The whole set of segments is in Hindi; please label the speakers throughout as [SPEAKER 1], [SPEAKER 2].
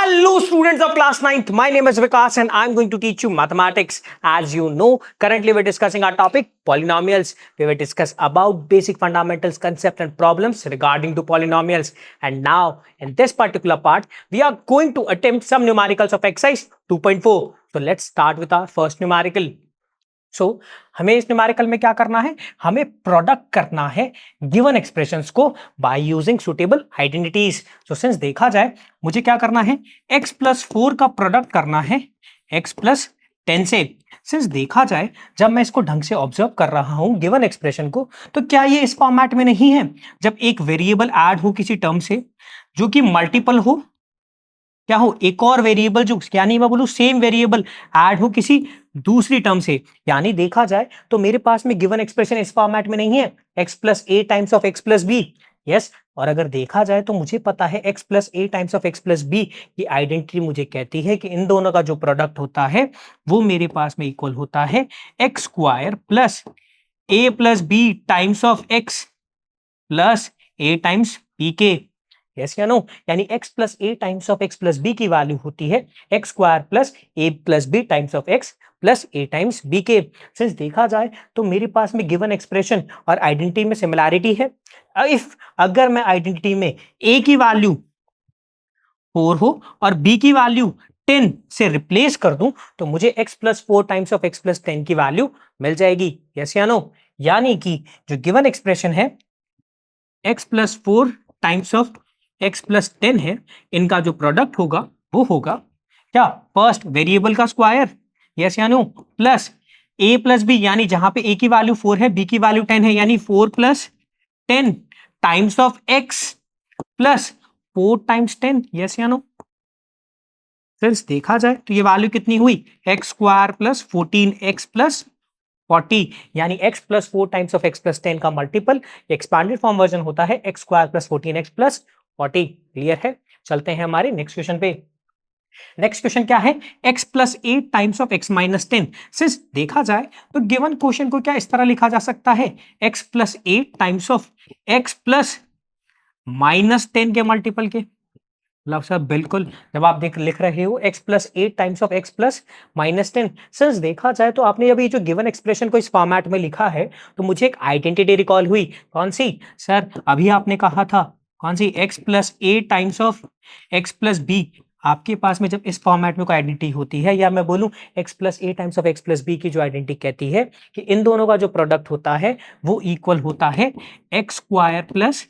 [SPEAKER 1] Hello students of class 9th, my name is Vikas and I'm going to teach you mathematics. As you know, currently we're discussing our topic polynomials. We will discuss about basic fundamentals, concept and problems regarding to polynomials. And now in this particular part, we are going to attempt some numericals of exercise 2.4. So let's start with our first numerical. हमें इस न्यूमेरिकल में क्या करना है, हमें प्रोडक्ट करना है गिवन एक्सप्रेशंस को by using suitable identities. So since देखा जाए मुझे क्या करना है, x+4 का प्रोडक्ट करना है x+10 से. सिंस देखा जाए जब मैं इसको ढंग से ऑब्जर्व कर रहा हूं गिवन एक्सप्रेशन को, तो क्या ये इस फॉर्मेट में नहीं है जब एक वेरिएबल ऐड हो किसी टर्म से जो कि मल्टीपल हो, क्या हो एक और वेरिएबल जो यानी मैं बोलूं सेम वेरिएबल ऐड हो किसी दूसरी टर्म से. यानी देखा जाए तो मेरे पास में गिवन एक्सप्रेशन इस फॉर्मेट में नहीं है x+a times of x+b. Yes, और अगर देखा जाए तो मुझे पता है x+a टाइम्स ऑफ x+b की आइडेंटिटी मुझे कहती है कि इन दोनों का जो प्रोडक्ट होता है वो मेरे पास में इक्वल होता है x² plus a plus B times of x plus a times b के. यस या नो, यानी x+a टाइम्स ऑफ x+b की वैल्यू होती है x² plus a plus B times of x plus a times b के. सिंस देखा जाए तो मेरे पास में गिवन एक्सप्रेशन और आइडेंटिटी में सिमिलैरिटी है. इफ अगर मैं आइडेंटिटी में a की वैल्यू 4 हो और b की वैल्यू 10 से रिप्लेस कर दूं तो मुझे x+4 टाइम्स ऑफ x+10 की वैल्यू मिल जाएगी. यस या नो, यानी कि जो गिवन एक्सप्रेशन है x+4 टाइम्स ऑफ x+10 है, इनका जो प्रोडक्ट होगा वो होगा क्या, फर्स्ट वेरिएबल का स्क्वायर, यस या no, plus a plus B, यानी जहां पे a की वैल्यू 4 है b की वैल्यू 10 है, यानी 4 plus 10 times of x plus 4 times 10. Yes या नो, फ्रेंड्स देखा जाए तो ये वैल्यू कितनी हुई, x² प्लस 14x प्लस 40, यानी x+4 टाइम्स ऑफ x+10 का मल्टीपल एक्सपैंडेड फॉर्म वर्जन होता है x² plus 14x plus 40. Clear है, चलते हैं हमारे नेक्स्ट क्वेश्चन पे. नेक्स्ट क्वेश्चन क्या है, x+8 times of x-10. Since देखा जाए तो गिवन क्वेश्चन को क्या इस तरह लिखा जा सकता है, x+8 टाइम्स ऑफ x+-10 के मल्टीपल के. मतलब सर बिल्कुल, जब आप लिख रहे हो x+8 times of x+-10, since देखा जाए तो आपने जब ये जो गिवन एक्सप्रेशन को इस फॉर्मेट में लिखा है तो मुझे एक आइडेंटिटी रिकॉल हुई. कौन सी सर, अभी आपने कहा था कौन सी, x+8 टाइम्स ऑफ x+b. आपके पास में जब इस फॉर्मेट में कोई आइडेंटिटी होती है, या मैं बोलूं x+a टाइम्स ऑफ x+b की जो आइडेंटिटी कहती है कि इन दोनों का जो प्रोडक्ट होता है वो इक्वल होता है x² plus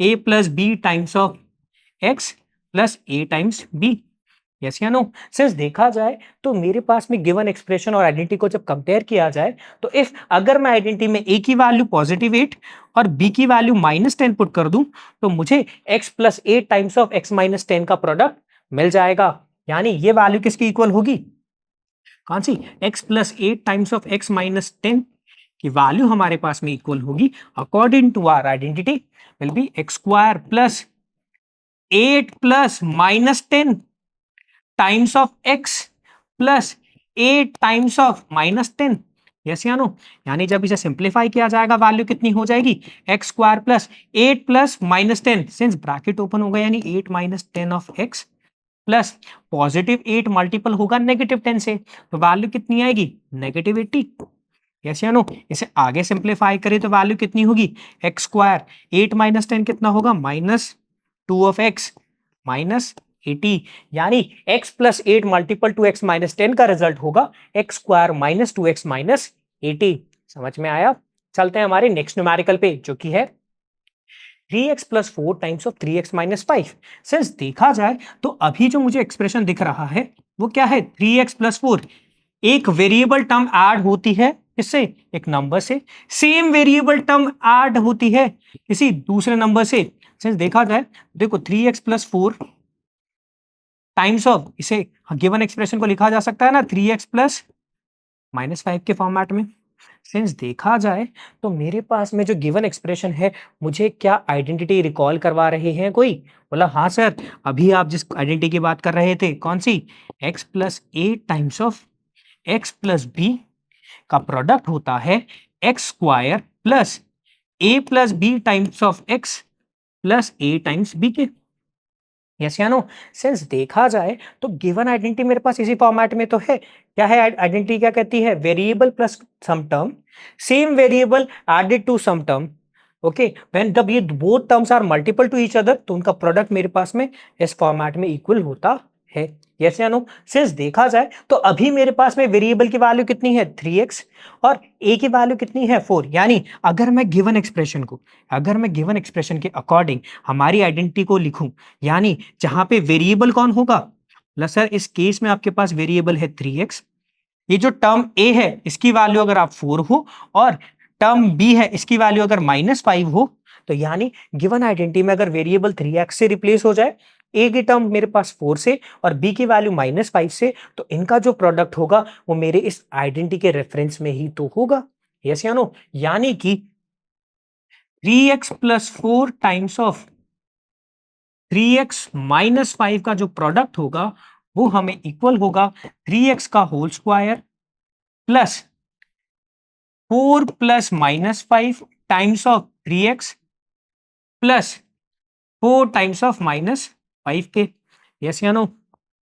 [SPEAKER 1] a plus B times of x plus a times b. Yes या नो, सिंस देखा जाए तो मेरे पास में गिवन एक्सप्रेशन और आइडेंटिटी को जब कंपेयर किया जाए तो इफ अगर मैं आइडेंटिटी में a की वैल्यू +8 और b की वैल्यू -10 पुट कर दूं तो मुझे x+8 टाइम्स ऑफ x-10 का प्रोडक्ट मिल जाएगा. यानी ये वैल्यू किसकी इक्वल होगी, कौन सी, x+8 टाइम्स ऑफ x-10 की वैल्यू हमारे पास में इक्वल होगी according to our identity will be x² plus 8 plus -10 times of x plus 8 times of -10. Yes या नो, यानी जब इसे सिंप्लीफाई किया जाएगा वैल्यू कितनी हो जाएगी, x² plus 8 plus -10, since bracket open होगा यानी 8 - 10 ऑफ x प्लस +8 मल्टीपल होगा -10 से, तो वैल्यू कितनी आएगी, -80. यस या नो, इसे आगे सिंप्लीफाई करें तो वैल्यू कितनी होगी, x², 8 - 10 कितना होगा, -2 ऑफ x -80, यानी x plus 8 multiple to x -10 का रिजल्ट होगा x² - 2x -80. समझ में आया, चलते हैं हमारे नेक्स्ट न्यूमेरिकल पे जो कि है 3x plus 4 times of 3x - 5. Since देखा जाए तो अभी जो मुझे एक्सप्रेशन दिख रहा है वो क्या है, 3x प्लस 4, एक वेरिएबल टर्म ऐड होती है इससे एक नंबर से, सेम वेरिएबल टर्म ऐड होती है किसी दूसरे नंबर से. सिंस देखा जाए देखो 3x प्लस 4 टाइम्स ऑफ, इसे गिवन एक्सप्रेशन को लिखा जा सकता है ना 3x प्लस -5 के फॉर्मेट में. सिंस देखा जाए तो मेरे पास में जो गिवन एक्सप्रेशन है मुझे क्या आइडेंटिटी रिकॉल करवा रहे हैं कोई, बोला हाँ सर, अभी आप जिस आइडेंटिटी की बात कर रहे थे कौन सी, x+8 टाइम्स ऑफ x+b का प्रोडक्ट होता है x² plus a plus B times of x plus a times b के. यस या नो? सिंस देखा जाए तो गिवन आइडेंटिटी मेरे पास इसी फॉर्मेट में तो है। क्या है आइडेंटिटी, क्या कहती है? Variable plus sum term, same variable added to sum term. Okay, when जब ये both terms are multiple to each other तो उनका प्रोडक्ट मेरे पास में इस फॉर्मेट में इक्वल होता है। यस या नो? सिंस देखा जाए तो अभी मेरे पास में वेरिएबल की वैल्यू कितनी है? 3x, और a की वैल्यू कितनी है? 4। यानी अगर मैं गिवन एक्सप्रेशन के अकॉर्डिंग हमारी आइडेंटिटी को लिखूं, यानी जहां पे वेरिएबल कौन होगा? प्लस सर इस केस में आपके पास वेरिएबल है 3x, ये जो टर्म a है इसकी वैल्यू अगर आप 4 हो और टर्म b है इसकी वैल्यू अगर -5 हो, तो यानी गिवन आइडेंटिटी में अगर वेरिएबल 3x से रिप्लेस हो जाए, a की टर्म मेरे पास 4 से और b की वैल्यू -5 से, तो इनका जो प्रोडक्ट होगा वो मेरे इस आइडेंटिटी के रेफरेंस में ही तो होगा। यस या नो? यानी कि 3x plus 4 times of 3x minus 5 का जो प्रोडक्ट होगा वो हमें इक्वल होगा 3x का whole square plus 4 plus -5 times of 3x plus 4 times of -5 के। यस या नो?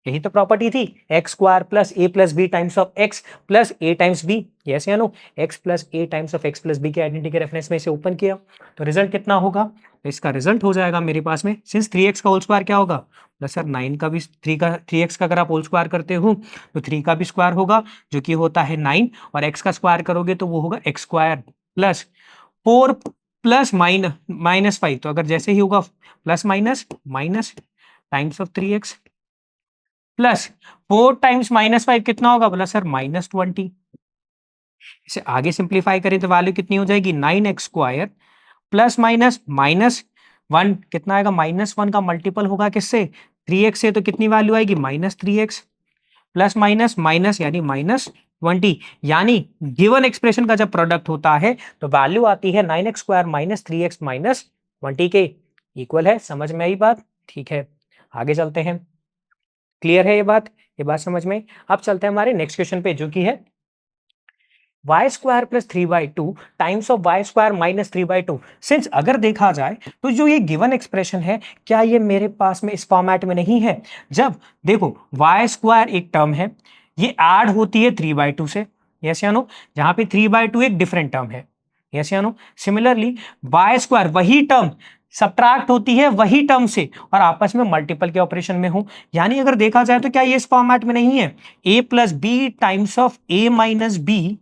[SPEAKER 1] यही तो प्रॉपर्टी थी, x square plus a plus B times of x plus a times b. Yes या no? X plus a times of x plus b के आइडेंटिटी के रेफरेंस में इसे ओपन किया तो रिजल्ट कितना होगा? तो इसका रिजल्ट हो जाएगा मेरे पास में, सिंस 3x का होल स्क्वायर क्या होगा? प्लस सर 9 का भी 3x का अगर आप होल स्क्वायर करते हो तो 3 का भी स्क्वायर होगा जो कि होता है 9, और x का स्क्वायर करोगे तो वो होगा एक्स स्क्वायर प्लस 4 प्लस -5, तो अगर जैसे ही होगा plus minus minus times of 3x plus 4 times -5 कितना होगा? बोला सर -20। इसे आगे सिंप्लीफाई करें तो वैल्यू कितनी हो जाएगी? 9x स्क्वायर प्लस माइनस -1 कितना आएगा? -1 का मल्टीपल होगा किससे? 3x से, तो कितनी वैल्यू आएगी? -3x प्लस माइनस माइनस यानी -20। यानी गिवन एक्सप्रेशन का जब प्रोडक्ट होता है तो वैल्यू आती है 9x स्क्वायर -3x -20 के इक्वल है। समझ में आई बात? ठीक है, आगे चलते हैं। क्लियर है ये बात? ये बात समझ में? अब चलते हैं हमारे नेक्स्ट क्वेश्चन पे जो कि है y square plus 3/2 times of y square minus 3/2। Since अगर देखा जाए तो जो ये गिवन एक्सप्रेशन है, क्या ये मेरे पास में इस फॉर्मेट में नहीं है? जब देखो वाई स्क्वायर एक टर्म है, ये ऐड होती है 3/2 से। यस या नो? जहां पे 3/2 एक डिफरेंट टर्म है। यस या नो? सिमिलरली वाई स्क्वायर वही टर्म सब्ट्रैक्ट होती है वही टर्म से और आपस में मल्टीपल के ऑपरेशन में हो। यानी अगर देखा जाए तो क्या ये इस फॉर्मेट में नहीं है? a plus B times of a minus b.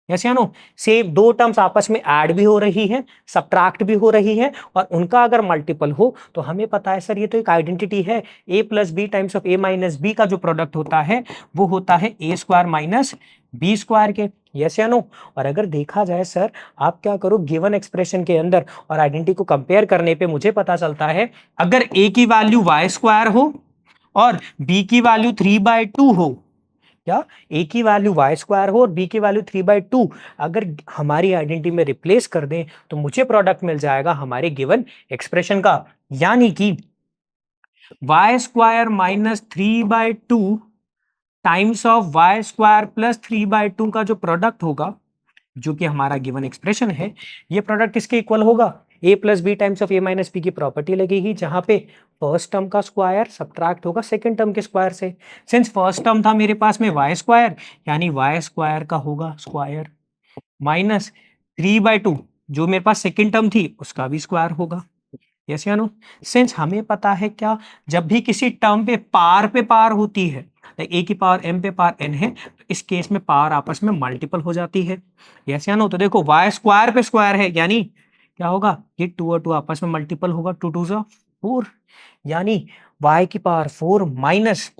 [SPEAKER 1] Yes या नो? सेम दो टर्म्स आपस में ऐड भी हो रही है, सब्ट्रैक्ट भी हो रही है, और उनका अगर मल्टीपल हो तो हमें पता है सर ये तो एक आइडेंटिटी है, a plus B times of a minus b का जो प्रोडक्ट होता है वो होता है a square minus b square के। यस या नो? और अगर देखा जाए सर, आप क्या करो, गिवन एक्सप्रेशन के अंदर और आइडेंटिटी को कंपेयर करने पे मुझे पता चलता है अगर a की वैल्यू वाई स्क्वायर हो और b की वैल्यू 3/2 हो, क्या a की वैल्यू वाई स्क्वायर हो और b की वैल्यू 3/2 अगर हमारी आइडेंटिटी में रिप्लेस कर दें तो मुझे प्रोडक्ट मिल जाएगा हमारे गिवन एक्सप्रेशन का। यानी कि y square minus 3/2 times of y square plus 3/2 का जो प्रोडक्ट होगा, जो कि हमारा गिवन एक्सप्रेशन है, ये प्रोडक्ट किसके इक्वल होगा? a plus B times of a minus b की प्रॉपर्टी लगेगी, जहां पे फर्स्ट टर्म का स्क्वायर सब्ट्रैक्ट होगा सेकंड टर्म के स्क्वायर से। सिंस फर्स्ट टर्म था मेरे पास में वाई स्क्वायर, यानी वाई स्क्वायर का होगा स्क्वायर माइनस 3/2, जो मेरे पास सेकंड टर्म थी उसका भी स्क्वायर होगा। यस या नो? सिंस हमें पता है क्या, जब भी किसी टर्म पे पार होती है, ए की पावर m पे पावर n है, तो इस केस में पावर आपस में मल्टीपल हो जाती है। यस या नो? तो देखो वाई स्क्वायर पे स्क्वायर है, यानी क्या होगा, ये 2 और 2 आपस में मल्टीपल होगा, 2 2 जा 4, यानी y की पावर 4 माइनस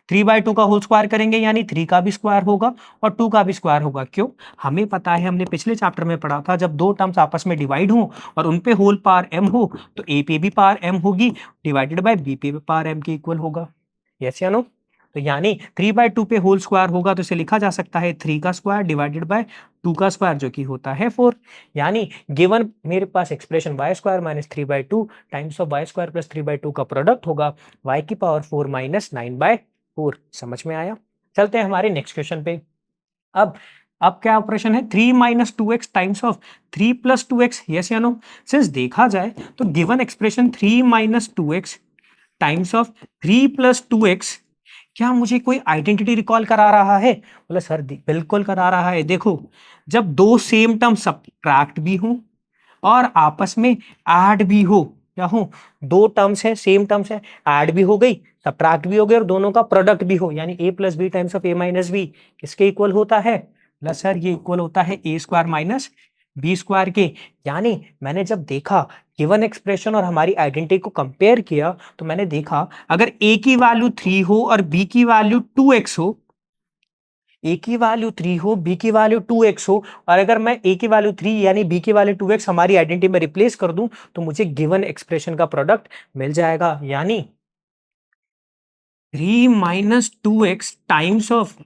[SPEAKER 1] 3/2 का होल स्क्वायर करेंगे यानी 3 का भी स्क्वायर होगा और 2 का भी स्क्वायर होगा। क्यों? हमें पता है, हमने पिछले चैप्टर में पढ़ा था, जब दो टर्म्स आपस में डिवाइड हो और उन पे होल पावर m हो तो a पे भी पावर m होगी डिवाइडेड बाय b पे भी पावर m के इक्वल होगा। यस या नो? तो यानी 3/2 पे होल स्क्वायर होगा तो इसे लिखा जा सकता है 3 का स्क्वायर डिवाइडेड बाय 2 का स्क्वायर, जो कि होता है 4। यानी गिवन मेरे पास expression y square minus 3/2 times of y square plus 3/2 का प्रोडक्ट होगा y की पावर 4 माइनस 9/4। समझ में आया? चलते हैं हमारे नेक्स्ट क्वेश्चन पे। अब अब क्या ऑपरेशन है? 3 minus 2x times of 3 plus 2x। Yes या नो? सिंस देखा जाए तो given expression 3 minus 2x times of 3 plus 2x, क्या मुझे कोई आइडेंटिटी रिकॉल करा रहा है? बोला सर बिल्कुल करा रहा है। देखो, जब दो सेम टर्म सब्ट्रैक्ट भी हो और आपस में ऐड भी हो, क्या हो, दो टर्म्स है, सेम टर्म्स है, ऐड भी हो गई, सब्ट्रैक्ट भी हो गई और दोनों का प्रोडक्ट भी हो, यानी a plus B times of a minus b किसके इक्वल होता है? बोला सर ये इक्वल होता है a square minus b square के। यानी मैंने जब देखा गिवन एक्सप्रेशन और हमारी आइडेंटिटी को कंपेयर किया तो मैंने देखा अगर a की वैल्यू 3 हो और b की वैल्यू 2x हो, a की वैल्यू 3 हो, b की वैल्यू 2x हो, और अगर मैं a की वैल्यू 3 यानी b की वैल्यू 2x हमारी आइडेंटिटी में रिप्लेस कर दूं तो मुझे गिवन एक्सप्रेशन का प्रोडक्ट मिल जाएगा। यानी 3 minus 2x times of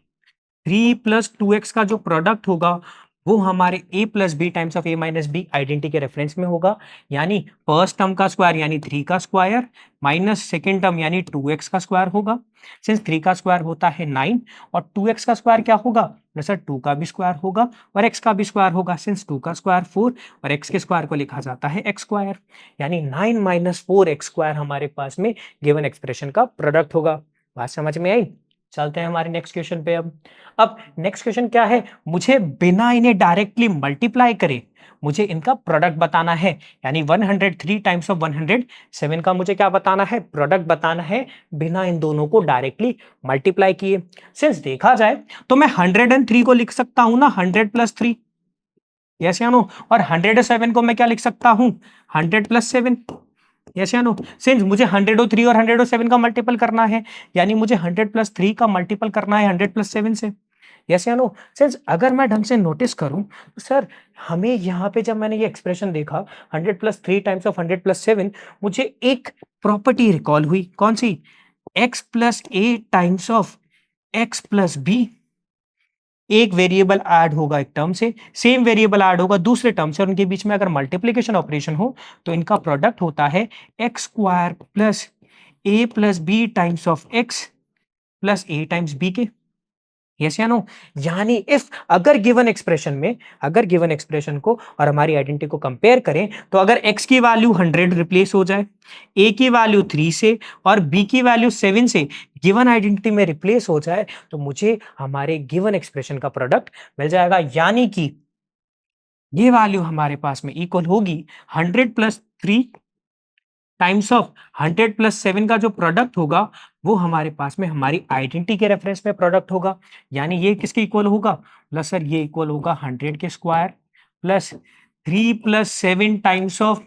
[SPEAKER 1] 3 plus 2x का जो प्रोडक्ट होगा वो हमारे a plus B times of a minus b identity के रेफरेंस में होगा। यानी फर्स्ट टर्म का स्क्वायर यानी 3 का स्क्वायर माइनस सेकेंड टर्म यानी 2x का स्क्वायर होगा। सिंस 3 का स्क्वायर होता है 9 और 2x का स्क्वायर क्या होगा? सर 2 का भी स्क्वायर होगा और x का भी स्क्वायर होगा। सिंस 2 का स्क्वायर 4 और x के स्क्वायर को लिखा जाता है x स्क्वायर, यानी 9 माइनस 4x स्क्वायर हमारे पास में गिवन एक्सप्रेशन का प्रोडक्ट होगा। बात समझ में आई? चलते हैं हमारे नेक्स्ट क्वेश्चन पे। अब नेक्स्ट क्वेश्चन क्या है? मुझे बिना इन्हें डायरेक्टली मल्टीप्लाई करे मुझे इनका प्रोडक्ट बताना है, यानी 103 टाइम्स ऑफ 107 का मुझे क्या बताना है? प्रोडक्ट बताना है बिना इन दोनों को डायरेक्टली मल्टीप्लाई किए। सिंस देखा जाए तो मैं 103 को लिख सकता हूं ना 100 प्लस 3, यस या नो, और 107 को मैं क्या लिख सकता हूं? 100 प्लस 7, यस या नो। सिंस मुझे 103 और 107 का मल्टीपल करना है, यानी मुझे 100 प्लस 3 का मल्टीपल करना है 100 प्लस 7 से, यस या नो। सिंस अगर मैं ढंग से नोटिस करूं तो सर हमें यहाँ पे जब मैंने ये एक्सप्रेशन देखा 100 प्लस 3 टाइम्स ऑफ 100 प्लस 7, मुझे एक प्रॉपर्टी रिकॉल हुई। कौन सी? x plus a times of x plus b. एक वेरिएबल ऐड होगा एक टर्म से, सेम वेरिएबल ऐड होगा दूसरे टर्म से, और उनके बीच में अगर मल्टीप्लीकेशन ऑपरेशन हो तो इनका प्रोडक्ट होता है x square plus a plus B times of x plus a times b के, यस या नो। यानी इफ अगर गिवन एक्सप्रेशन में, अगर गिवन एक्सप्रेशन को और हमारी आइडेंटिटी को कंपेयर करें तो अगर x की वैल्यू 100 रिप्लेस हो जाए a की वैल्यू 3 से और b की वैल्यू 7 से गिवन आइडेंटिटी में रिप्लेस हो जाए तो मुझे हमारे गिवन एक्सप्रेशन का प्रोडक्ट मिल जाएगा। यानी कि ये वैल्यू हमारे पास में इक्वल होगी 100 प्लस 3 टाइम्स ऑफ 100 प्लस 7 का जो प्रोडक्ट होगा वो हमारे पास में हमारी आइडेंटिटी के रेफरेंस में प्रोडक्ट होगा। यानी ये किसके इक्वल होगा? प्लस सर ये इक्वल होगा 100 के square plus 3 plus 7 times of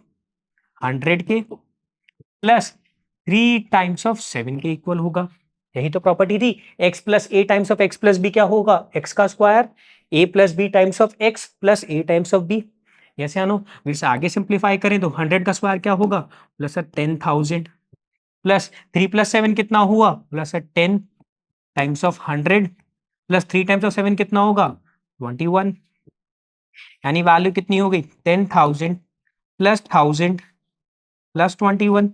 [SPEAKER 1] 100 के प्लस 3 टाइम्स ऑफ 7 के इक्वल होगा। यही तो प्रॉपर्टी थी। x plus a times of x plus b क्या होगा? x का square a plus B times of x plus a times of b, yes या नो। फिर से आगे सिंप्लीफाई करें तो 100 का स्क्वायर क्या होगा? प्लस सर 10,000 प्लस 3 प्लस 7 कितना हुआ? Plus sir 10 times of 100 plus 3 times of 7 कितना होगा? 21, यानी वैल्यू कितनी हो गई? 10,000 प्लस 1000 प्लस 21,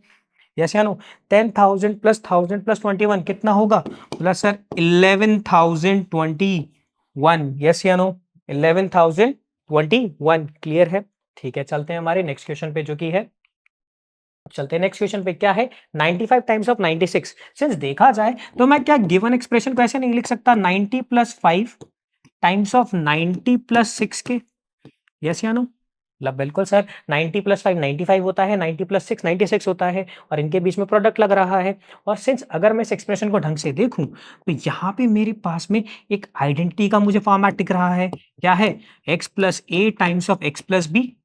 [SPEAKER 1] यस या नो। 10,000 प्लस 1000 प्लस 21 कितना होगा? प्लस सर 11,021, यस या नो, 11,021। क्लियर है? ठीक है, चलते हैं हमारे नेक्स्ट क्वेश्चन पे जो कि है, चलते हैं नेक्स्ट क्वेश्चन पे। क्या है? 95 टाइम्स ऑफ 96। सिंस देखा जाए तो मैं क्या गिवन एक्सप्रेशन को ऐसे नहीं लिख सकता 90 प्लस 5 टाइम्स ऑफ 90 प्लस 6 के, यस या नो। मतलब बिल्कुल सर, 90 प्लस 5 95 होता है, 90 प्लस 6 96 होता है और इनके बीच में प्रोडक्ट लग रहा है। और सिंस अगर मैं इस एक्सप्रेशन को ढंग से देखूं तो यहाँ पे मेरे पास में एक आइडेंटिटी का मुझे फॉर्मेट दिख रहा है। क्या है? x plus a times of x plus b,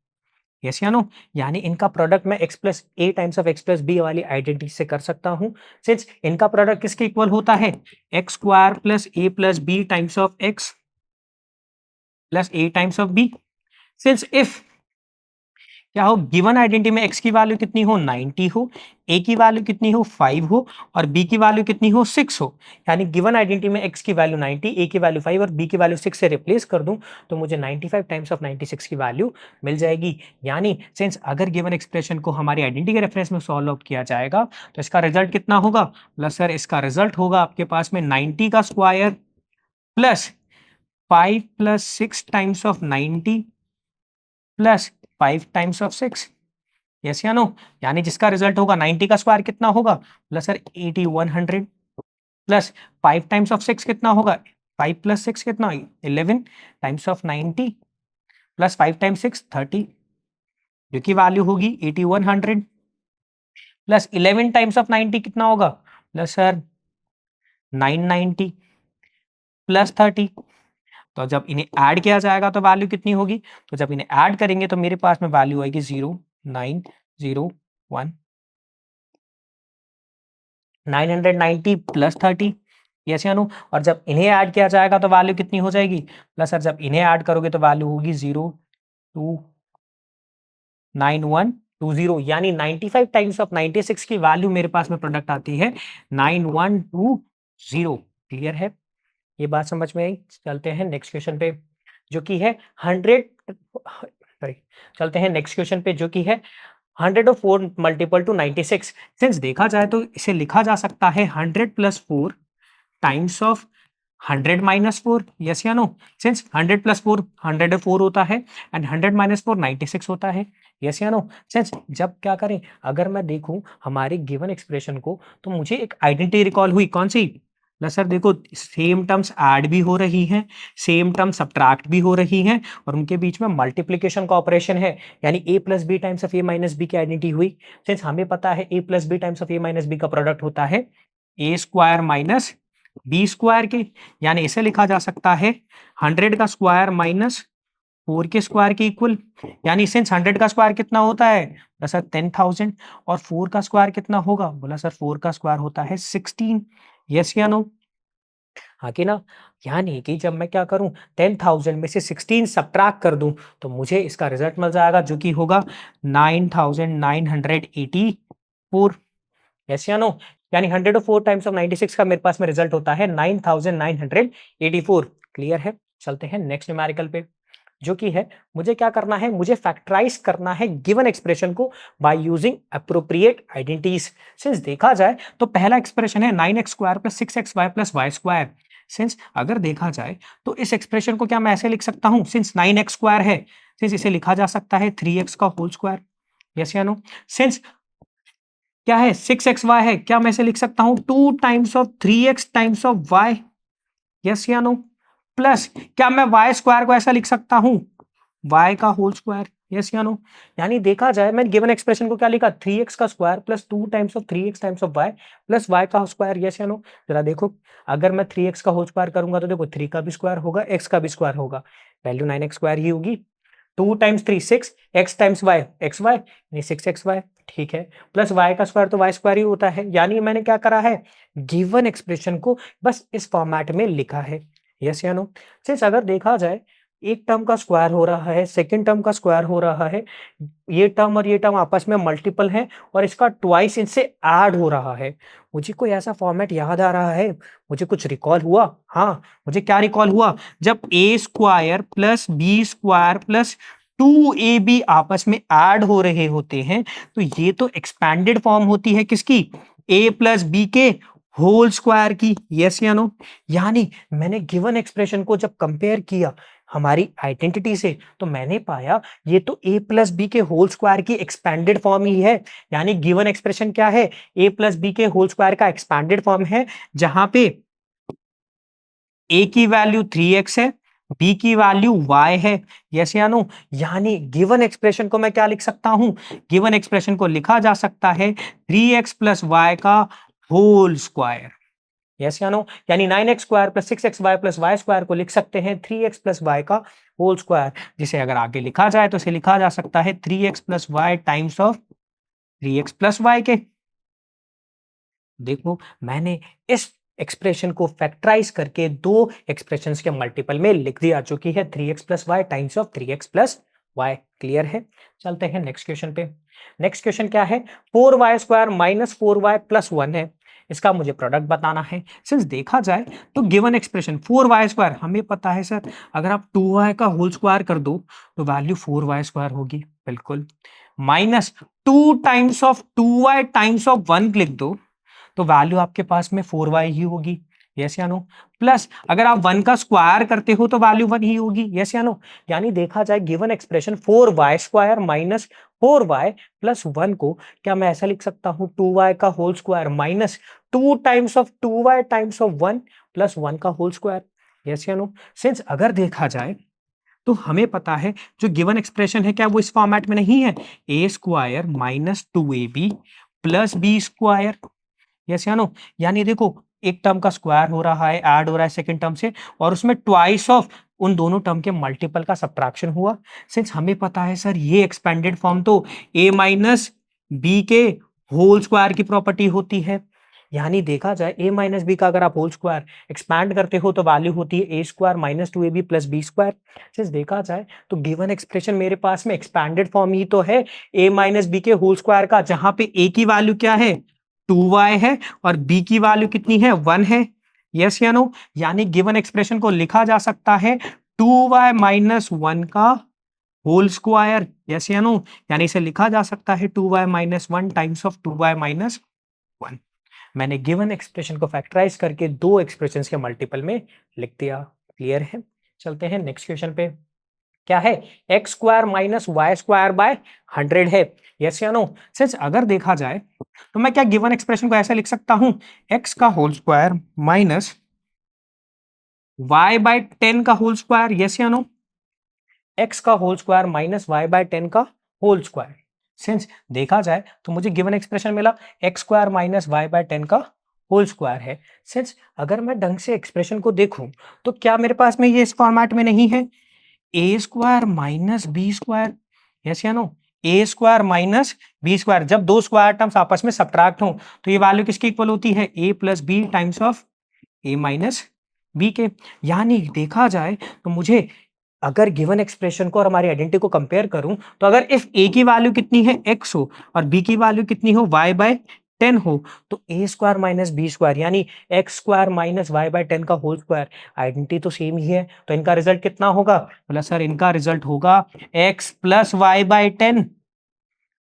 [SPEAKER 1] yes या नो। यानी इनका प्रोडक्ट मैं x plus a times of x plus b वाली आइडेंटिटी से कर सकता हूं। सिंस इनका प्रोडक्ट किसके इक्वल होता है? X square plus a plus B times of x plus a times of b. Since if क्या हो, गिवन आइडेंटिटी में x की वैल्यू कितनी हो? 90 हो, a की वैल्यू कितनी हो? 5 हो और b की वैल्यू कितनी हो? 6 हो। यानी गिवन आइडेंटिटी में x की वैल्यू 90, a की वैल्यू 5 और b की वैल्यू 6 से रिप्लेस कर दूं तो मुझे 95 टाइम्स ऑफ 96 की वैल्यू मिल जाएगी। यानी सिंस अगर गिवन एक्सप्रेशन को हमारी आइडेंटिटी के रेफरेंस में सॉल्व आउट किया जाएगा तो इसका रिजल्ट कितना होगा? प्लस सर इसका रिजल्ट होगा आपके पास में 90 का square plus 5 plus 6 times of 90 plus 5 times of 6, yes या नो? यानी जिसका रिजल्ट होगा 90 का स्क्वायर कितना होगा? Plus sir 80 100 plus 5 times of 6 कितना होगा? 5 प्लस 6 कितना? 11 टाइम्स ऑफ 90 प्लस 5 टाइम्स 6 30, जो की वैल्यू होगी 80 100 प्लस 11 टाइम्स ऑफ 90 कितना होगा? Plus sir 990 plus 30। तो जब इन्हें ऐड किया जाएगा तो वैल्यू कितनी होगी? तो जब इन्हें ऐड करेंगे तो मेरे पास में वैल्यू आएगी 0901 990 प्लस 30। यस या नो? और जब इन्हें ऐड किया जाएगा तो वैल्यू कितनी हो जाएगी? प्लस सर जब इन्हें ऐड करोगे तो वैल्यू होगी 029120, यानी 95 टाइम्स ऑफ 96 की वैल्यू मेरे पास में प्रोडक्ट आती है 9120। क्लियर है? ये बात समझ में आई? चलते हैं नेक्स्ट क्वेश्चन पे, जो कि है 100 सॉरी, चलते हैं नेक्स्ट क्वेश्चन पे, जो कि है 104 मल्टीपल टू 96। सिंस देखा जाए तो इसे लिखा जा सकता है 100 plus 4 times of 100 minus 4। Yes या नो? सिंस 100 प्लस 4 104 होता है एंड 100 माइनस 4 96 होता है। यस या नो? सिंस जब क्या करें, अगर मैं देखूं हमारे गिवन एक्सप्रेशन को, तो मुझे एक आइडेंटिटी रिकॉल हुई। कौन सी? प्लस सर देखो, सेम टर्म्स ऐड भी हो रही हैं, सेम टर्म सब्ट्रैक्ट भी हो रही हैं, और उनके बीच में मल्टीप्लिकेशन का ऑपरेशन है, यानी a plus B times of a minus b की आइडेंटिटी हुई। सिंस हमें पता है a plus B times of a minus b का प्रोडक्ट होता है a square minus b square के, यानी इसे लिखा जा सकता है 100 का स्क्वायर माइनस 4 के स्क्वायर के इक्वल। यानी सिंस 100 का स्क्वायर कितना होता है? बोला सर 10,000, और 4 का स्क्वायर कितना होगा? बोला सर 4 का स्क्वायर होता है 16। यस या नो? हाँ कि ना? यानी कि जब मैं क्या करूं, 10,000 में से 16 सब्ट्रैक्ट कर दूं तो मुझे इसका रिजल्ट मिल जाएगा, जो कि होगा 9,984। यस या नो? यानी 104 टाइम्स ऑफ 96 का मेरे पास में रिजल्ट होता है 9,984। क्लियर है? चलते हैं नेक्स्ट न्यूमेरिकल पे, जो कि है मुझे क्या करना है, मुझे फैक्टराइज करना है गिवन एक्सप्रेशन को by using appropriate identities. Since देखा जाए तो पहला एक्सप्रेशन है 9x square plus 6xy plus y square. Since अगर देखा जाए तो इस एक्सप्रेशन को क्या मैं ऐसे लिख सकता हूं, सिंस 9x स्क्वायर है, सिंस इसे लिखा जा सकता है 3x का होल स्क्वायर। यस या नो? सिंस क्या है 6xy है, क्या मैं इसे लिख सकता हूं 2 times of 3x times of y। Yes या नो? प्लस क्या मैं वाई स्क्वायर को ऐसा लिख सकता हूं, y का होल स्क्वायर। यस या नो? यानी देखा जाए मैंने गिवन एक्सप्रेशन को क्या लिखा, 3x का square plus 2 times of 3x times of y plus y का स्क्वायर। यस या नो? जरा देखो, अगर मैं 3x का होल स्क्वायर करूंगा तो देखो 3 का भी स्क्वायर होगा, x का भी स्क्वायर होगा, वैल्यू 9x स्क्वायर ही होगी। 2 times 3 6, x times y x y, यानी 6xy। ठीक है, प्लस y का स्क्वायर तो y स्क्वायर ही होता है। यानी मैंने क्या करा है, गिवन एक्सप्रेशन को बस इस फॉर्मेट में लिखा है। यस या नो? सिंस अगर देखा जाए एक टर्म का स्क्वायर हो रहा है, सेकंड टर्म का स्क्वायर हो रहा है, ये टर्म और ये टर्म आपस में मल्टीपल है, और इसका ट्वाइस इनसे ऐड हो रहा है। मुझे कोई ऐसा फॉर्मेट याद आ रहा है, मुझे कुछ रिकॉल हुआ। हाँ, मुझे क्या रिकॉल हुआ, जब a square plus b square plus 2ab आपस में ऐड हो रहे होते हैं, तो ये तो एक्सपैंडेड फॉर्म होती है किसकी, a प्लस बी के होल स्क्वायर की। यस या नो? यानी मैंने गिवन एक्सप्रेशन को जब कंपेयर किया हमारी आइडेंटिटी से, तो मैंने पाया ये तो a प्लस बी के होल स्क्वायर की एक्सपैंडेड फॉर्म ही है। यानी गिवन एक्सप्रेशन क्या है, a प्लस बी के होल स्क्वायर का एक्सपैंडेड फॉर्म है, जहां पे a की वैल्यू 3x है, b की वैल्यू y है। यस या नो? यानी गिवन एक्सप्रेशन को मैं क्या लिख सकता हूं, गिवन एक्सप्रेशन को लिखा जा सकता है 3x प्लस y का होल स्क्वायर। यस या नो? यानी 9x square plus 6xy plus y square को लिख सकते हैं 3x प्लस वाई का होल स्क्वायर, जिसे अगर आगे लिखा जाए तो इसे लिखा जा सकता है 3x plus y times of 3x plus y के। देखो, मैंने इस एक्सप्रेशन को फैक्टराइज करके दो एक्सप्रेशंस के मल्टीपल में लिख दिया, जो कि है 3x plus y times of 3x plus y. Clear है? चलते हैं नेक्स्ट क्वेश्चन पे। नेक्स्ट क्वेश्चन क्या है, 4y square minus 4y plus 1 है, इसका मुझे प्रोडक्ट बताना है। सिंस देखा जाए तो गिवन एक्सप्रेशन 4y स्क्वायर हमें पता है सर, अगर आप 2y का होल स्क्वायर कर दो तो वैल्यू 4y स्क्वायर होगी, बिल्कुल, minus 2 times of 2y times of 1 लिख दो तो वैल्यू आपके पास में 4y ही होगी। यस या नो? प्लस अगर आप 1 का स्क्वायर करते हो तो वैल्यू 1 ही होगी। यस या नो? यानी देखा जाए given expression 4y square minus 4y plus 1 को क्या मैं ऐसा लिख सकता हूँ 2y का whole square minus 2 times of 2y times of 1 plus 1 का होल स्क्वायर? यस या नो? सिंस अगर देखा जाए तो हमें पता है जो गिवन एक्सप्रेशन है क्या वो इस फॉर्मेट में नहीं है, a square minus 2ab plus b square? Yes या नो? यानी देखो एक टर्म का स्क्वायर हो रहा है, ऐड हो रहा है सेकंड टर्म से और उसमें ट्वाइस ऑफ उन दोनों टर्म के मल्टीपल का सब्ट्रैक्शन हुआ। सिंस हमें पता है सर ये एक्सपेंडेड फॉर्म तो a माइनस बी के होल स्क्वायर की प्रॉपर्टी होती है। यानी देखा जाए a माइनस बी का अगर आप होल स्क्वायर एक्सपैंड करते हो तो वैल्यू होती है a square minus 2ab plus b square. Since देखा जाए तो गिवन एक्सप्रेशन मेरे पास में एक्सपैंडेड फॉर्म ही तो है a माइनस बी के होल स्क्वायर का, जहां पे a की वैल्यू क्या है 2y है और b की वैल्यू कितनी है 1 है। यस या नो? यानी गिवन एक्सप्रेशन को लिखा जा सकता है 2y माइनस 1 का होल स्क्वायर। यस या नो? यानी इसे लिखा जा सकता है 2y minus 1 times of 2y minus 1। मैंने गिवन एक्सप्रेशन को फैक्टराइज करके दो एक्सप्रेशंस के मल्टीपल में लिख दिया। क्लियर है? चलते हैं नेक्स्ट क्वेश्चन पे। क्या है? X square minus y square by 100 है। यस या नो? सिंस अगर देखा जाए तो मैं क्या गिवन एक्सप्रेशन को ऐसे लिख सकता हूं, एक्स का whole square minus y by 10 का होल स्क्वायर? यस या नो? एक्स का whole square minus y by 10 का होल स्क्वायर। सिंस देखा जाए तो मुझे गिवन एक्सप्रेशन मिला x square minus y by 10 का होल स्क्वायर है। सिंस अगर मैं ढंग से एक्सप्रेशन को देखूं तो क्या मेरे पास में ये इस फॉर्मेट में नहीं है, a square minus b square? Yes या no? A square minus b square, जब दो स्क्वायर टर्म्स आपस में सब्ट्रैक्ट हो तो ये वैल्यू किसकी इक्वल होती है, a plus B times of a minus b के। यानी देखा जाए तो मुझे अगर गिवन एक्सप्रेशन को और हमारी आइडेंटिटी को कंपेयर करूं तो अगर इफ ए की वैल्यू कितनी है एक्स हो और बी की वैल्यू कितनी हो वाई बाय 10 हो तो a square minus b square यानी x square minus y by 10 का होल स्क्वायर, आइडेंटिटी तो सेम ही है, तो इनका रिजल्ट कितना होगा? बोला सर इनका रिजल्ट होगा x plus y by 10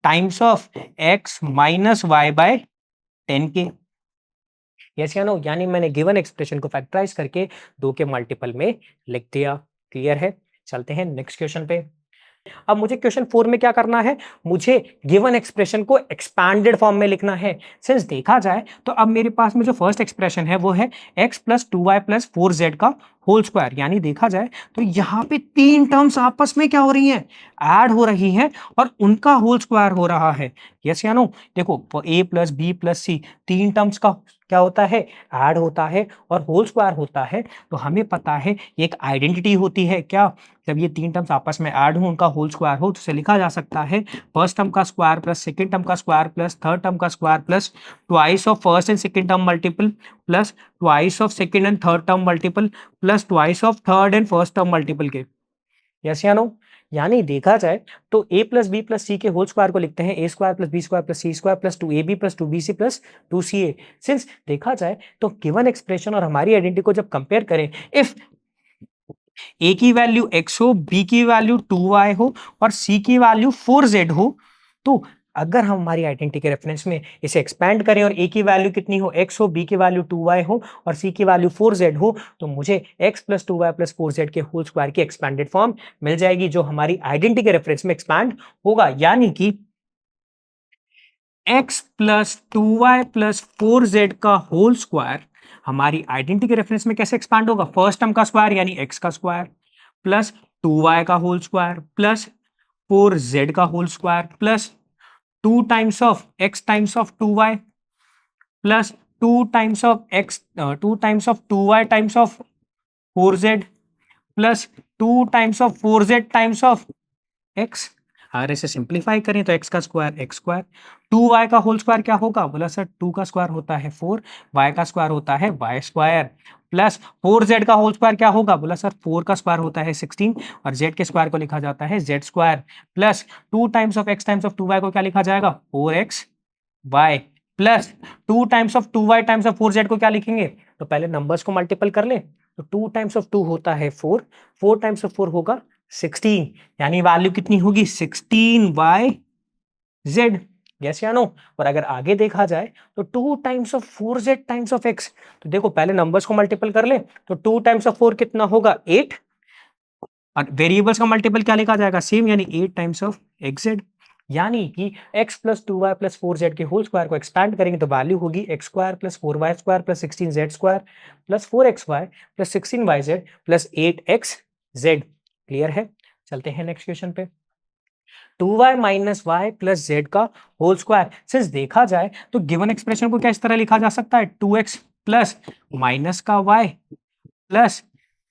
[SPEAKER 1] times of x minus y by 10 के। यस या नो? यानी मैंने गिवन एक्सप्रेशन को फैक्टराइज करके दो के मल्टीपल में लिख दिया। क्लियर है? चलते हैं नेक्स्ट क्वेश्चन पे। अब मुझे क्वेश्चन 4 में क्या करना है, मुझे गिवन एक्सप्रेशन को एक्सपैंडेड फॉर्म में लिखना है। सिंस देखा जाए तो अब मेरे पास में जो फर्स्ट एक्सप्रेशन है वो है x plus 2y plus 4z का होल स्क्वायर। यानी देखा जाए तो यहाँ पे तीन टर्म्स आपस में क्या हो रही हैं, ऐड हो रही हैं और उनका होल स्क्वायर हो रहा है। यस या नो? देखो a प्लस बी प्लस सी तीन टर्म्स का क्या होता है, ऐड होता है और होल स्क्वायर होता है। तो हमें पता है ये एक आइडेंटिटी होती है क्या, जब ये तीन टर्म्स आपस में ऐड हो उनका होल स्क्वायर हो तो उसे लिखा जा सकता है फर्स्ट टर्म का स्क्वायर प्लस सेकंड टर्म का स्क्वायर प्लस थर्ड टर्म का square plus twice of first and second term multiple plus twice of second and third term multiple plus twice of third and first term multiple के। यस या नो? यानी देखा जाए तो a plus b plus c के होल स्क्वायर को लिखते हैं a square plus b square plus c square plus 2ab plus 2bc plus 2ca। Since देखा जाए तो गिवन एक्सप्रेशन और हमारी आइडेंटिटी को जब कंपेयर करें, इफ ए की वैल्यू x हो, बी की वैल्यू 2y हो और सी की वैल्यू 4z हो, तो अगर हम हमारी आइडेंटिटी के रेफरेंस में इसे एक्सपैंड करें और ए की वैल्यू कितनी हो x हो, बी की वैल्यू 2y हो और सी की वैल्यू 4z हो तो मुझे x plus 2y plus 4z के होल स्क्वायर की एक्सपैंडेड फॉर्म मिल जाएगी जो हमारी आइडेंटिटी के रेफरेंस में एक्सपैंड होगा। यानी कि x plus 2y plus 4z का होल स्क्वायर हमारी आइडेंटिटी के रेफरेंस में कैसे एक्सपैंड होगा, फर्स्ट टर्म का स्क्वायर यानी x का स्क्वायर प्लस 2y का होल स्क्वायर प्लस 4z का whole square plus 2 times of x times of 2y plus 2 times of x 2 times of 2y times of 4z plus 2 times of 4z times of x। अगर इसे सिंप्लीफाई करें तो x का स्क्वायर x स्क्वायर, 2y का होल स्क्वायर क्या होगा, बोला सर 2 का स्क्वायर होता है 4, y का स्क्वायर होता है y स्क्वायर प्लस 4z का होल स्क्वायर क्या होगा, बोला सर 4 का स्क्वायर होता है 16 और z के स्क्वायर को लिखा जाता है z square plus 2 times of x times of 2y को क्या लिखा जाएगा 4x y plus 2 times of 2y times of 4z को क्या लिखेंगे, तो पहले नंबर्स को मल्टीपल कर ले तो 2 टाइम्स ऑफ 2 होता है 4, 4 टाइम्स ऑफ 4 होगा 16, यानी वैल्यू कितनी होगी 16yz। यस या नो? और अगर आगे देखा जाए तो 2 times of 4z times of x, तो देखो पहले नंबर्स को मल्टीपल कर ले तो 2 टाइम्स ऑफ 4 कितना होगा 8 और वेरिएबल्स का मल्टीपल क्या लिखा जाएगा सेम यानी 8 टाइम्स ऑफ xz यानी कि x plus 2y plus 4z के होल स्क्वायर को एक्सपैंड करेंगे तो वैल्यू होगी x square plus 4y square plus 16z square plus 4xy plus 16yz plus 8xz। Clear है? चलते हैं नेक्स्ट क्वेश्चन पे। 2y minus y plus z का होल स्क्वायर। सिंस देखा जाए तो गिवन एक्सप्रेशन को क्या इस तरह लिखा जा सकता है, 2x प्लस माइनस का y प्लस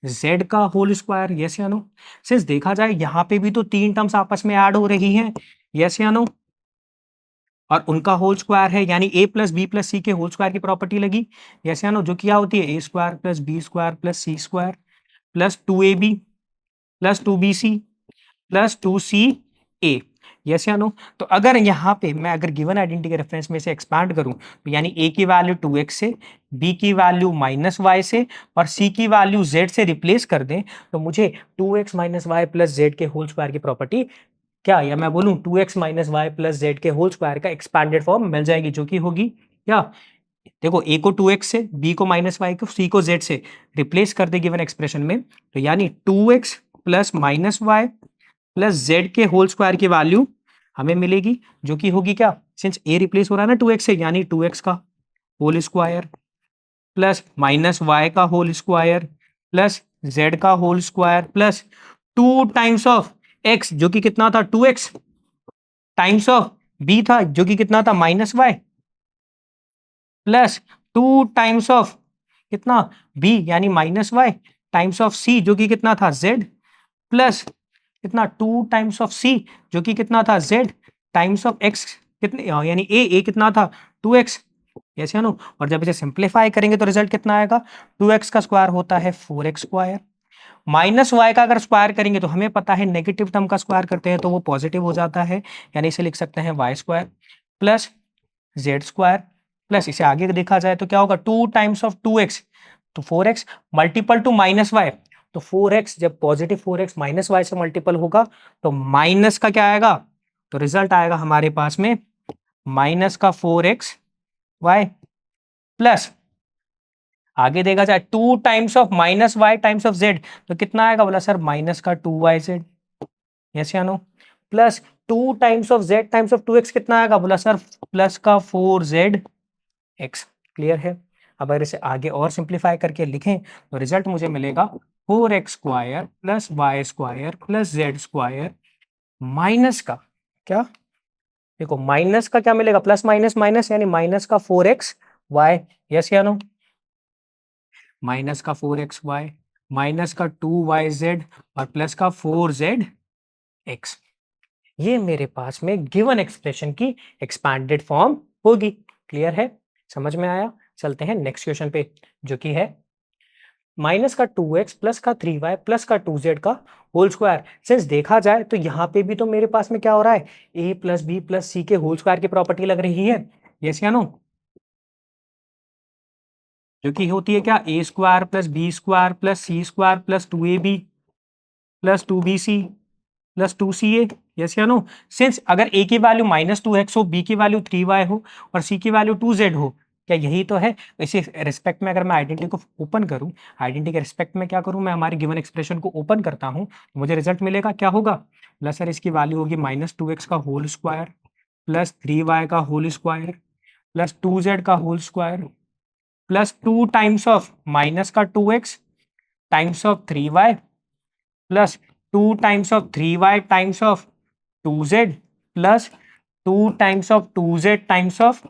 [SPEAKER 1] जेड का होल स्क्वायर। यस या नो? सिंस देखा जाए यहाँ पे भी तो तीन टर्म्स आपस में ऐड हो रही हैं। यस या नो? और उनका होल स्क्वायर है, यानी a plus b plus c के होल स्क्वायर की प्रॉपर्टी लगी। यस या नो? जो क्या होती है a square plus b square plus c square plus 2ab plus 2bc plus 2ca। Yes या नो? तो अगर यहाँ पे मैं अगर गिवन आइडेंटिटी के रेफरेंस में से एक्सपैंड करूं तो यानी a की वैल्यू 2x से, b की वैल्यू माइनस वाई से और c की वैल्यू z से रिप्लेस कर दें तो मुझे 2x minus y plus z के होल स्क्वायर की प्रॉपर्टी क्या, या मैं बोलूं 2x minus y plus z के होल स्क्वायर का एक्सपैंडेड फॉर्म मिल जाएगी, जो कि होगी क्या, देखो a को 2x से, b को माइनस वाई को, c को z से रिप्लेस कर दे गिवन एक्सप्रेशन में तो यानी 2x plus minus y plus z के होल स्क्वायर की वैल्यू हमें मिलेगी, जो कि होगी क्या, सिंस a रिप्लेस हो रहा है ना 2x से, यानी 2x का whole square plus minus y का होल स्क्वायर प्लस जेड का whole square plus 2 times of x जो कि कितना था 2x टाइम्स ऑफ b था जो कि कितना था minus y plus 2 times of कितना b यानी minus y times of c जो कि कितना था z प्लस कितना 2 टाइम्स ऑफ c जो कि कितना था z टाइम्स ऑफ x कितने, यानी a कितना था 2x। यस या नो? और जब इसे सिंप्लीफाई करेंगे तो रिजल्ट कितना आएगा, 2x का स्क्वायर होता है 4x स्क्वायर माइनस वाई का अगर स्क्वायर करेंगे तो हमें पता है नेगेटिव टर्म का स्क्वायर करते हैं तो वो पॉजिटिव हो जाता है, यानी इसे लिख सकते हैं y square plus z square plus इसे आगे देखा जाए तो क्या होगा 2 टाइम्स ऑफ 2x तो 4x multiple to minus Y तो 4x जब पॉजिटिव 4x माइनस वाई से मल्टीपल होगा तो माइनस का क्या आएगा, तो रिजल्ट आएगा हमारे पास में माइनस का 4x वाई प्लस आगे देखा जाए 2 times of minus y times of z तो कितना आएगा, बोला सर माइनस का 2yz। यस या no? Plus 2 times of z times of 2x कितना आएगा, बोला सर प्लस का 4zx। क्लियर है? अब अगर इसे आगे और सिंप्लीफाई करके लिखें तो रिजल्ट मुझे मिलेगा 4x square plus y square plus z square minus का क्या, देखो माइनस का क्या मिलेगा, प्लस माइनस माइनस यानी माइनस का 4x वाई। यस या नो? माइनस का 4xy माइनस का 2yz और प्लस का 4zx। ये मेरे पास में गिवन एक्सप्रेशन की एक्सपैंडेड फॉर्म होगी। क्लियर है? समझ में आया? चलते हैं नेक्स्ट क्वेश्चन पे, जो कि है माइनस का 2x प्लस का 3y प्लस का 2z का होल स्क्वायर। सिंस देखा जाए तो यहाँ पे भी तो मेरे पास में क्या हो रहा है, a plus b plus c के होल स्क्वायर की प्रॉपर्टी लग रही है। यस या नो? जो कि होती है क्या, a square plus b square plus c square plus 2ab plus 2bc plus 2ca। Yes या नो? सिंस अगर a की वैल्यू -2x हो, b की वैल्यू 3y हो और c की वैल्यू 2z हो, क्या यही तो है। इसी रिस्पेक्ट में अगर मैं आइडेंटिटी को ओपन करूं, आइडेंटिटी के रिस्पेक्ट में क्या करूं, मैं हमारी गिवन एक्सप्रेशन को ओपन करता हूं, मुझे रिजल्ट मिलेगा क्या होगा, प्लस सर इसकी वैल्यू होगी -2x का होल स्क्वायर प्लस 3y का होल स्क्वायर प्लस 2z का whole square plus 2 times of minus का 2x times of 3y plus 2 times of 3y times of 2z plus 2 times of 2z times of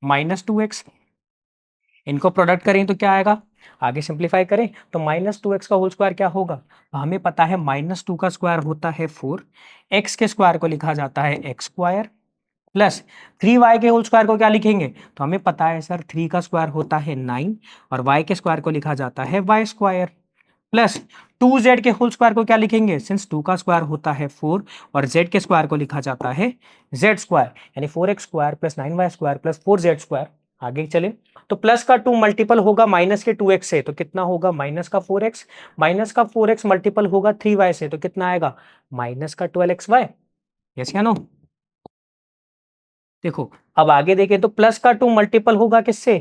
[SPEAKER 1] -2x। इनको प्रोडक्ट करें तो क्या आएगा, आगे सिंप्लीफाई करें तो -2x का होल स्क्वायर क्या होगा, तो हमें पता है -2 का स्क्वायर होता है 4, x के स्क्वायर को लिखा जाता है x स्क्वायर प्लस 3y के होल स्क्वायर को क्या लिखेंगे, तो हमें पता है सर 3 का स्क्वायर होता है 9 और y के स्क्वायर को लिखा जाता है y स्क्वायर प्लस 2z के होल स्क्वायर को क्या लिखेंगे, सिंस 2 का स्क्वायर होता है 4 और z के स्क्वायर को लिखा जाता है z स्क्वायर, यानी 4x square plus 9y square plus 4z square. आगे चले तो प्लस का 2 मल्टीपल होगा माइनस के 2x से तो कितना होगा, माइनस का 4x मल्टीपल होगा 3y से तो कितना आएगा, माइनस का 12xy। यस या नो? देखो अब आगे देखें तो प्लस का 2 मल्टीपल होगा किससे,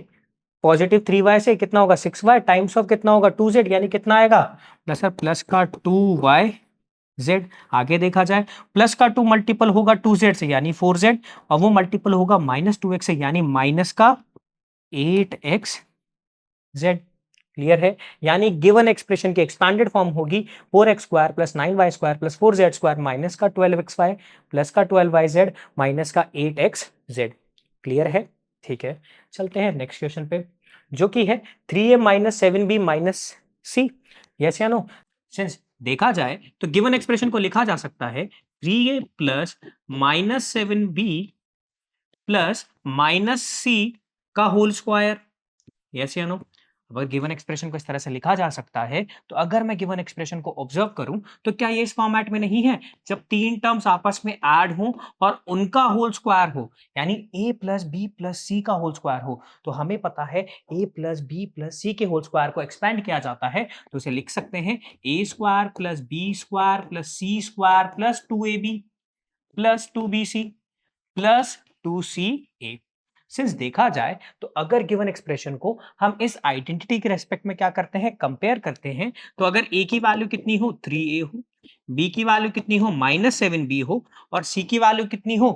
[SPEAKER 1] पॉजिटिव 3y से, कितना होगा 6y टाइम्स ऑफ कितना होगा 2z, यानी कितना आएगा, प्लस सर प्लस का 2y जेड। आगे देखा जाए प्लस का 2 मल्टीपल होगा 2z से यानी 4z, और वो मल्टीपल होगा -2x से यानी माइनस का 8x z। क्लियर है? यानी गिवन एक्सप्रेशन की एक्सपैंडेड फॉर्म होगी 4x square plus 9y square plus 4z square minus का 12xy प्लस का 12yz माइनस का 8xz। क्लियर है? ठीक है, चलते हैं नेक्स्ट क्वेश्चन पे, जो कि है 3a माइनस 7b माइनस सी। यस या नो? सिंस देखा जाए तो गिवन एक्सप्रेशन को लिखा जा सकता है 3a plus minus 7b plus minus c का होल स्क्वायर। यस या नो? अगर गिवन एक्सप्रेशन को इस तरह से लिखा जा सकता है, तो अगर मैं गिवन एक्सप्रेशन को ऑब्जर्व करूं तो क्या ये इस फॉर्मेट में नहीं है, जब तीन टर्म्स आपस में ऐड हो और उनका होल स्क्वायर हो, यानी a प्लस बी प्लस सी का होल स्क्वायर हो, तो हमें पता है a plus b plus c के होल स्क्वायर को एक्सपेंड किया जाता है, तो इसे लिख सकते हैं a square plus b square plus c square plus 2ab plus 2bc plus 2ca। Since देखा जाए तो अगर गिवन एक्सप्रेशन को हम इस आइडेंटिटी के रेस्पेक्ट में क्या करते हैं, कंपेयर करते हैं, तो अगर a की वैल्यू कितनी हो 3a हो, b की वैल्यू कितनी हो -7b हो, और c की वैल्यू कितनी हो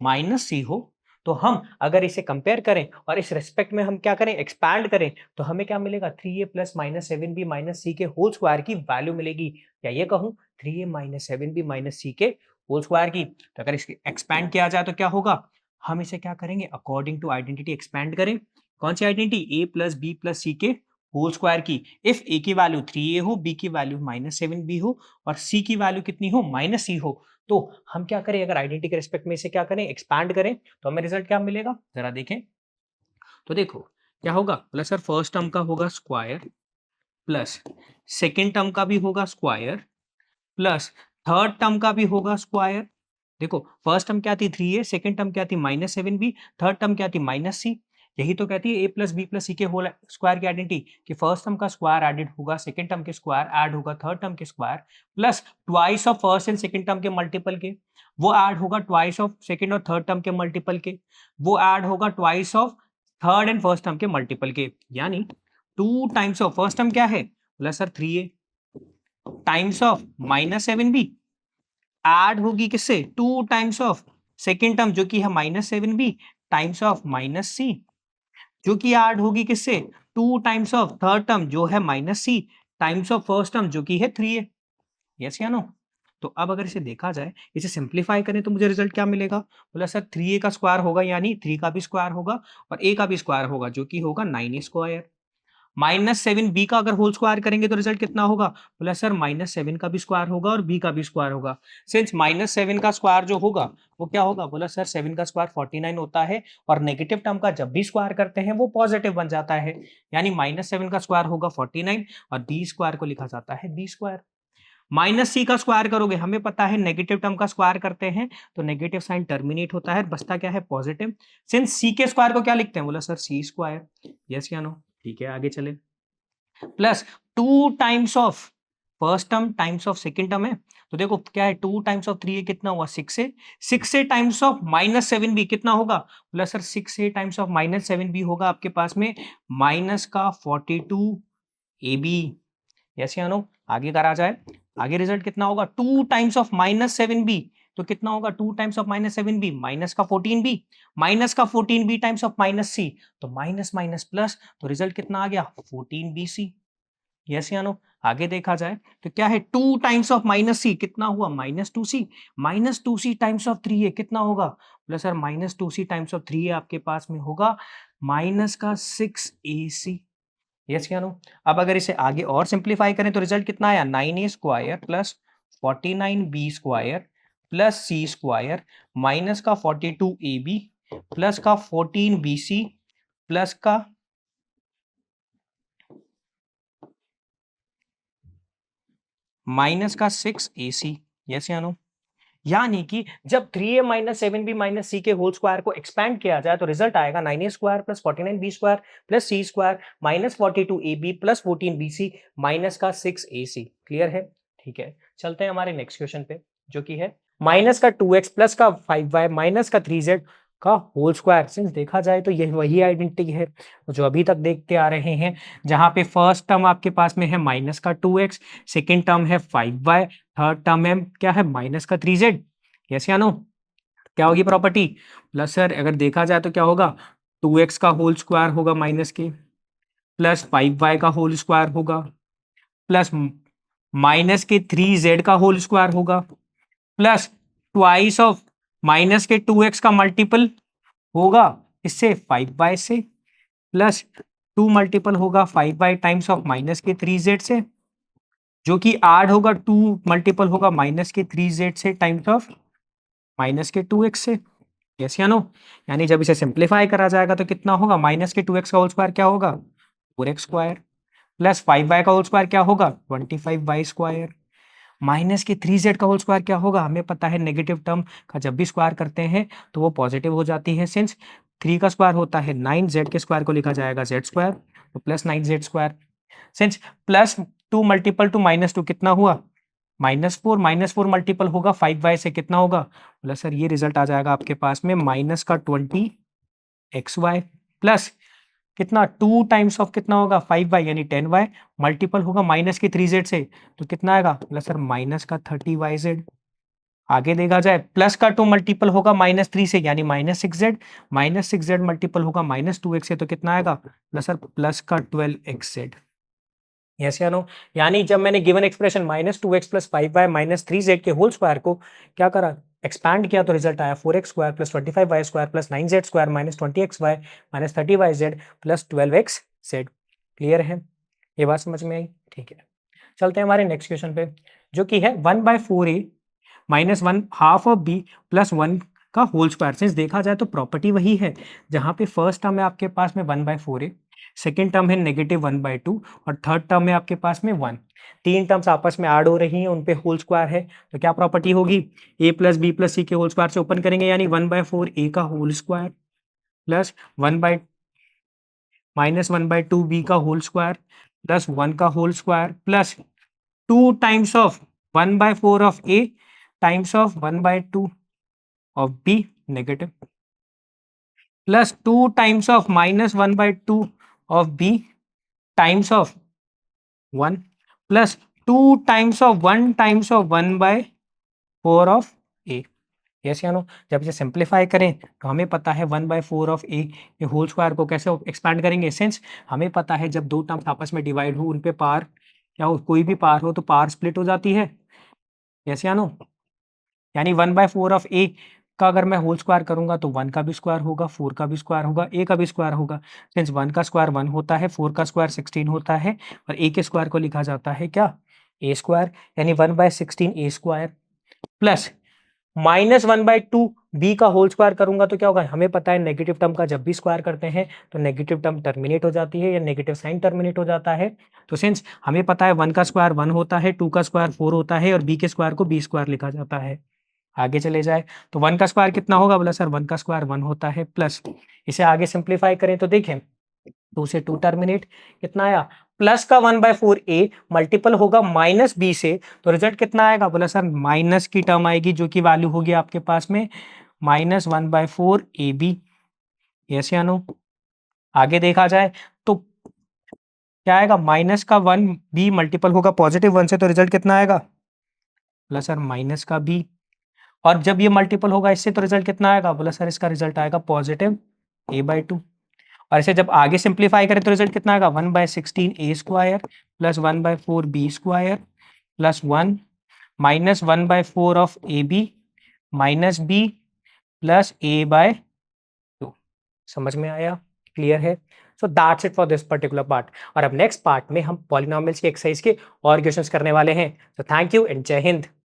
[SPEAKER 1] -c हो, तो हम अगर इसे कंपेयर करें और इस रेस्पेक्ट में हम क्या करें, एक्सपैंड करें, तो हमें क्या मिलेगा 3a प्लस -7b माइनस सी के होल स्क्वायर की वैल्यू मिलेगी, या ये कहूं 3a माइनस 7b माइनस सी के होल स्क्वायर की। तो अगर इसकी एक्सपैंड किया जाए तो क्या होगा, हम इसे क्या करेंगे, अकॉर्डिंग टू आइडेंटिटी एक्सपैंड करें। कौन सी identity, a plus b plus c के होल स्क्वायर की। इफ a की वैल्यू 3a हो, b की वैल्यू -7b हो और c की वैल्यू कितनी हो -c हो, तो हम क्या करें, अगर आइडेंटिटी के रिस्पेक्ट में इसे क्या करें, एक्सपैंड करें, तो हमें रिजल्ट क्या मिलेगा, जरा देखें। तो देखो क्या होगा, प्लस सर फर्स्ट टर्म का होगा स्क्वायर प्लस सेकेंड टर्म का भी होगा स्क्वायर प्लस थर्ड टर्म का भी होगा स्क्वायर। देखो फर्स्ट टर्म क्या थी 3a, सेकंड टर्म क्या थी -7b, थर्ड टर्म क्या थी -c। यही तो कहती है a plus b plus c के होल स्क्वायर की आइडेंटिटी, कि फर्स्ट टर्म का स्क्वायर एडेड होगा, सेकंड टर्म के स्क्वायर ऐड होगा थर्ड टर्म के square, plus twice of first and second term के मल्टीपल के, वो ऐड होगा ट्वाइस ऑफ सेकंड और थर्ड टर्म के मल्टीपल के, वो ऐड होगा twice of third and first term के मल्टीपल के, यानी 2 टाइम्स ऑफ फर्स्ट टर्म क्या है plus sir 3a times of -7b add होगी किससे, 2 टाइम्स ऑफ सेकेंड टर्म जो कि है -7b टाइम्स ऑफ -c, जो कि ऐड होगी किससे, 2 टाइम्स ऑफ थर्ड टर्म जो है -c times of first term जो कि है 3a। यस या नो? तो अब अगर इसे देखा जाए, इसे सिंप्लीफाई करें, तो मुझे रिजल्ट क्या मिलेगा, बोला सर 3a का स्क्वायर होगा यानी 3 का भी स्क्वायर होगा और a का भी स्क्वायर होगा, जो कि होगा 9a स्क्वायर। -7b का अगर होल स्क्वायर करेंगे तो रिजल्ट कितना होगा, बोला सर -7 का भी स्क्वायर होगा और b का भी स्क्वायर होगा। सिंस -7 का स्क्वायर जो होगा वो क्या होगा, बोला सर 7 का स्क्वायर 49 होता है और नेगेटिव टर्म का जब भी स्क्वायर करते हैं वो पॉजिटिव बन जाता है, यानी -7 का स्क्वायर होगा 49 और b स्क्वायर को लिखा जाता है b स्क्वायर। -c का स्क्वायर करोगे, हमें पता है नेगेटिव टर्म का स्क्वायर करते हैं तो नेगेटिव साइन टर्मिनेट होता है, बचता क्या है पॉजिटिव। सिंस c के स्क्वायर को क्या लिखते हैं, बोला सर c स्क्वायर। यस या नो? ठीक है, आगे चले। Plus 2 times of first term times of second term है, तो देखो क्या है 2 टाइम्स ऑफ 3a कितना हुआ 6a, 6a times of -7b कितना होगा, बोला sir 6a times of -7b होगा आपके पास में माइनस का 42ab। यस या नो? आगे करा जाए, आगे रिजल्ट कितना होगा 2 टाइम्स ऑफ -7b, तो कितना होगा 2 टाइम्स ऑफ -7b माइनस का 14b, माइनस का 14b टाइम्स ऑफ -c, तो माइनस माइनस प्लस, तो रिजल्ट कितना आ गया 14bc। यस या नो? आगे देखा जाए तो क्या है 2 टाइम्स ऑफ -c कितना हुआ -2c, -2c times of 3a कितना होगा, plus sir -2c times of 3a आपके पास में होगा माइनस का 6ac। यस या नो? अब अगर इसे आगे और सिंप्लीफाई करें तो रिजल्ट कितना आया 9a square plus 49b square plus c square minus का 42ab प्लस का 14bc प्लस का माइनस का 6ac। यस या नो? यानी कि जब 3a माइनस 7b माइनस सी के होल स्क्वायर को एक्सपैंड किया जाए तो रिजल्ट आएगा 9a square plus 49b square plus c square minus 42ab plus 14bc minus का 6ac। क्लियर है? ठीक है, चलते हैं हमारे नेक्स्ट क्वेश्चन पे, जो कि है माइनस का 2x प्लस का 5y माइनस का 3z का होल स्क्वायर। सिंस देखा जाए तो ये वही आइडेंटिटी है जो अभी तक देखते आ रहे हैं, जहाँ पे फर्स्ट टर्म आपके पास में है माइनस का 2x, सेकेंड टर्म है 5y, थर्ड टर्म है क्या है माइनस का 3z। यस या नो? क्या होगी प्रॉपर्टी? प्लस सर अगर देखा जाए तो क्या होगा, 2x का होल स्क्वायर होगा माइनस के, प्लस 5y का होल स्क्वायर होगा, प्लस माइनस के 3z का होल स्क्वायर होगा, प्लस ट्वाइस ऑफ माइनस के 2x का मल्टीपल होगा इससे 5y से, प्लस 2 मल्टीपल होगा 5y टाइम्स ऑफ माइनस के 3z से, जो कि ऐड होगा 2 मल्टीपल होगा माइनस के 3z से टाइम्स ऑफ माइनस के 2x से। यस या नो? यानी जब इसे सिंप्लीफाई करा जाएगा तो कितना होगा, माइनस के 2x का होल स्क्वायर क्या होगा 4x स्क्वायर, प्लस 5y का होल स्क्वायर क्या होगा 25y स्क्वायर, माइनस के 3z का होल स्क्वायर क्या होगा, हमें पता है नेगेटिव टर्म का जब भी स्क्वायर करते हैं तो वो पॉजिटिव हो जाती है। सिंस 3 का स्क्वायर होता है 9, z के स्क्वायर को लिखा जाएगा z स्क्वायर, तो plus 9z square. Since plus 2 multiple to minus 2 कितना हुआ -4, -4 मल्टीपल होगा 5y से कितना होगा, बोला सर ये रिजल्ट आ जाएगा आपके पास में माइनस का 20xy, प्लस कितना 2 टाइम्स ऑफ कितना होगा 5y यानी 10y, मल्टीपल होगा माइनस के 3z से तो कितना आएगा, बोला सर माइनस का 30yz। आगे देखा जाए प्लस का 2 मल्टीपल होगा -3 से यानी -6z, -6z मल्टीपल होगा -2x से तो कितना आएगा, बोला सर प्लस का 12xz। यस या नो? यानी जब मैंने given expression -2x + 5y - 3z के होल स्क्वायर को क्या करा, एक्सपैंड किया तो रिजल्ट आया 4x square + 25y square + 9z square - 20xy - 30yz + 12xz। Clear है? ये बात समझ में आई? ठीक है। चलते हैं हमारे नेक्स्ट क्वेश्चन पे, जो कि है 1/4a - 1 हाफ ऑफ b + 1 का होल स्क्वायर। सिंस देखा जाए तो प्रॉपर्टी वही है, जहाँ पे फर्स्ट टर्म है आपके पास में 1/4a, सेकेंड टर्म है -1/2 और थर्ड टर्म है आपके पास में 1। तीन टर्म्स आपस में ऐड हो रही हैं, उन पे होल स्क्वायर है, तो क्या प्रॉपर्टी होगी, a + b + c के होल स्क्वायर से ओपन करेंगे यानी 1/4a का होल स्क्वायर प्लस 1/2b का होल स्क्वायर प्लस 1 का whole square plus 2 times of 1/4 of a times of 1/2 of b negative plus 2 times of -1/2 of b times of 1 plus 2 times of 1 times of 1/4 of a। Yes या नो? जब इसे सिंप्लीफाई करें तो हमें पता है 1/4 ऑफ a ये होल स्क्वायर को कैसे एक्सपैंड करेंगे, सिंस हमें पता है जब दो टर्म्स आपस में डिवाइड हो उन पे पार या कोई भी पार हो तो पार स्प्लिट हो जाती है। यस या नो? यानी 1/4 ऑफ a का अगर मैं होल स्क्वायर करूंगा तो 1 का भी स्क्वायर होगा, 4 का भी स्क्वायर होगा, a का भी स्क्वायर होगा। सिंस 1 का स्क्वायर 1 होता है, 4 का स्क्वायर 16 होता है और a के स्क्वायर को लिखा जाता है क्या, a स्क्वायर, यानी 1/16 a स्क्वायर प्लस -1/2 b का होल स्क्वायर करूंगा तो क्या होगा, हमें पता है नेगेटिव टर्म का जब भी स्क्वायर करते हैं तो नेगेटिव टर्म टर्मिनेट हो जाती है या नेगेटिव साइन टर्मिनेट हो जाता है। तो सिंस हमें पता है 1 का स्क्वायर 1 होता है, 2 का स्क्वायर 4 होता है और b के स्क्वायर को b स्क्वायर लिखा जाता है। आगे चले जाए तो 1 का स्क्वायर कितना होगा, बोला सर 1 का स्क्वायर 1 होता है प्लस इसे आगे सिंप्लीफाई करें तो देखें 2 से 2 टर्मिनेट कितना आया, प्लस का 1/4a मल्टीपल होगा -b से तो रिजल्ट कितना आएगा, बोला सर माइनस की टर्म आएगी जो कि वैल्यू होगी आपके पास में -1/4ab। यस या नो? आगे देखा जाए तो क्या आएगा, माइनस का 1b मल्टीपल होगा +1 से तो रिजल्ट कितना आएगा, बोला सर माइनस का b, और जब ये मल्टीपल होगा इससे तो रिजल्ट कितना आएगा, बोला सर इसका रिजल्ट आएगा +a/2। और इसे जब आगे सिंप्लीफाई करें तो रिजल्ट कितना आएगा, 1/16 a square plus 1/4 b square plus 1 -1/4 of a b minus b plus a/2। समझ में आया? क्लियर है? So that's it for this particular part. और अब नेक्स्ट पार्ट में हम पॉलिनोमियल्स की एक्सरसाइज के और क्वेश्चंस करने वाले हैं। तो थैंक यू एंड जय हिंद।